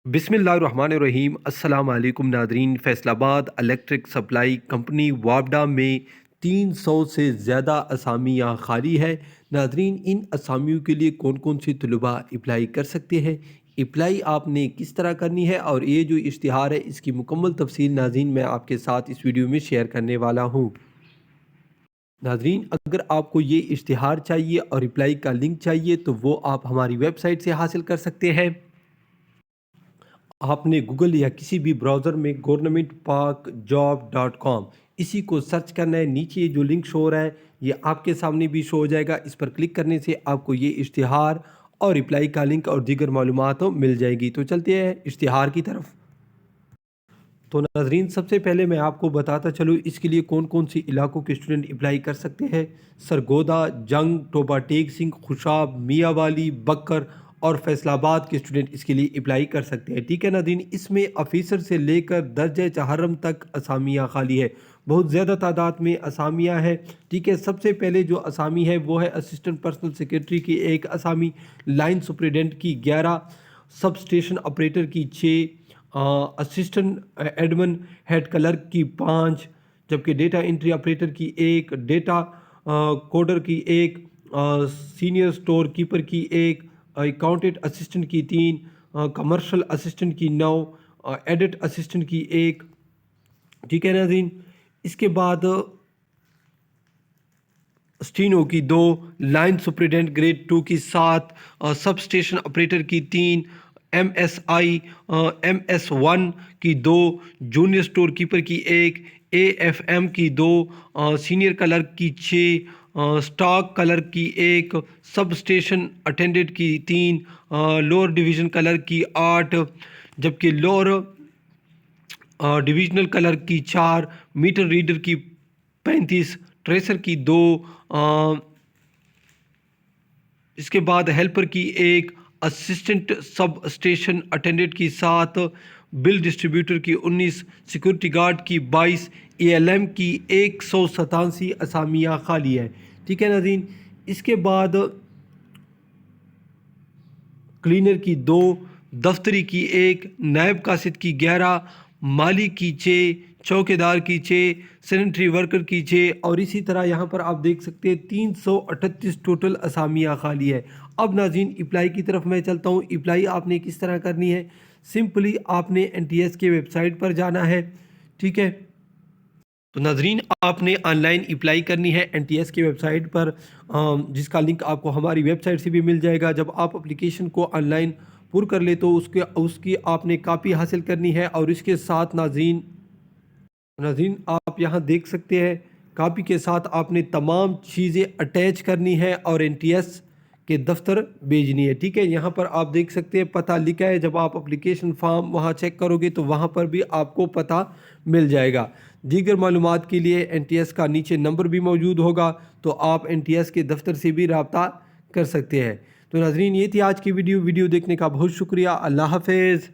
बिस्मिल्लाहिर्रहमानिर्रहीम। अस्सलाम वालेकुम नादरीन। फैसलाबाद इलेक्ट्रिक सप्लाई कंपनी वापडा में 300 से ज़्यादा असामियाँ खाली है। नादरीन, इन असामियों के लिए कौन कौन सी तलबा अप्लाई कर सकते हैं, अप्लाई आपने किस तरह करनी है, और ये जो इश्तिहार है इसकी मुकम्मल तफसील नादरीन मैं आपके साथ इस वीडियो में शेयर करने वाला हूँ। नादरीन, अगर आपको ये इश्तिहार चाहिए और अप्लाई का लिंक चाहिए तो वो आप हमारी वेबसाइट से हासिल कर सकते हैं। आपने गूगल या किसी भी ब्राउज़र में governmentparkjob.com इसी को सर्च करना है। नीचे जो लिंक शो हो रहा है ये आपके सामने भी शो हो जाएगा। इस पर क्लिक करने से आपको ये इश्तिहार और अप्लाई का लिंक और दीगर मालूमात मिल जाएगी। तो चलते हैं इश्तिहार की तरफ। तो नाजरीन, सबसे पहले मैं आपको बताता चलूँ इसके लिए कौन कौन सी इलाकों के स्टूडेंट अप्लाई कर सकते हैं। सरगोदा, जंग, टोबा टेक सिंह, खुशाब, मियाँवाली, बकर और फैसलाबाद के स्टूडेंट इसके लिए अप्लाई कर सकते हैं। ठीक है नाज़रीन, इसमें ऑफिसर से लेकर दर्जे चहारम तक असामियाँ खाली है। बहुत ज़्यादा तादाद में असामियाँ हैं। ठीक है, सबसे पहले जो असामी है वो है असिस्टेंट पर्सनल सेक्रेटरी की एक असामी, लाइन सुपरिटेंडेंट की 11, सब स्टेशन ऑपरेटर की 6, असिस्टेंट एडमिन हेड क्लर्क की 5, जबकि डेटा एंट्री ऑपरेटर की 1, डेटा कोडर की 1, सीनियर स्टोर कीपर की 1, अकाउंटेंट असिस्टेंट की 3, कमर्शियल असिस्टेंट की 9, एडिट असिस्टेंट की 1। ठीक है नाज़रीन, इसके बाद स्टीनो की 2, लाइन सुपरिटेंडेंट ग्रेड 2 की 7, सब स्टेशन ऑपरेटर की 3, MSI MS1 की 2, जूनियर स्टोर कीपर की 1, AFM की 2, सीनियर क्लर्क की 6, स्टॉक क्लर्क की 1, सब स्टेशन अटेंडेंट की 3, लोअर डिवीज़न क्लर्क की 8, जबकि लोअर डिविजनल क्लर्क की 4, मीटर रीडर की 35, ट्रेसर की 2, इसके बाद हेल्पर की 1, असिस्टेंट सब स्टेशन अटेंडेंट की 7, बिल डिस्ट्रीब्यूटर की 19, सिक्योरिटी गार्ड की 22, ALM की 187 असामियाँ खाली है। ठीक है नाज़रीन, इसके बाद क्लीनर की 2, दफ्तरी की 1, नायब कासिद की 11, माली की 6, चौकीदार की 6, सैनिटरी वर्कर की 6, और इसी तरह यहाँ पर आप देख सकते हैं 338 टोटल असामियाँ खाली है। अब नाज़रीन, अप्लाई की तरफ मैं चलता हूँ। अप्लाई आपने किस तरह करनी है, सिंपली आपने NTS के वेबसाइट पर जाना है। ठीक है, तो नाजरीन, आपने ऑनलाइन अप्लाई करनी है NTS की वेबसाइट पर, जिसका लिंक आपको हमारी वेबसाइट से भी मिल जाएगा। जब आप एप्लीकेशन को ऑनलाइन पुर कर ले तो उसकी आपने कापी हासिल करनी है, और इसके साथ नाजरीन आप यहाँ देख सकते हैं कापी के साथ आपने तमाम चीज़ें अटैच करनी है और NTS के दफ्तर भेजनी है। ठीक है, यहाँ पर आप देख सकते हैं पता लिखा है। जब आप एप्लीकेशन फॉर्म वहाँ चेक करोगे तो वहाँ पर भी आपको पता मिल जाएगा। दीगर मालूमात के लिए NTS का नीचे नंबर भी मौजूद होगा, तो आप NTS के दफ्तर से भी रब्ता कर सकते हैं। तो नाजरीन, ये थी आज की वीडियो देखने का बहुत शुक्रिया। अल्लाह हाफिज़।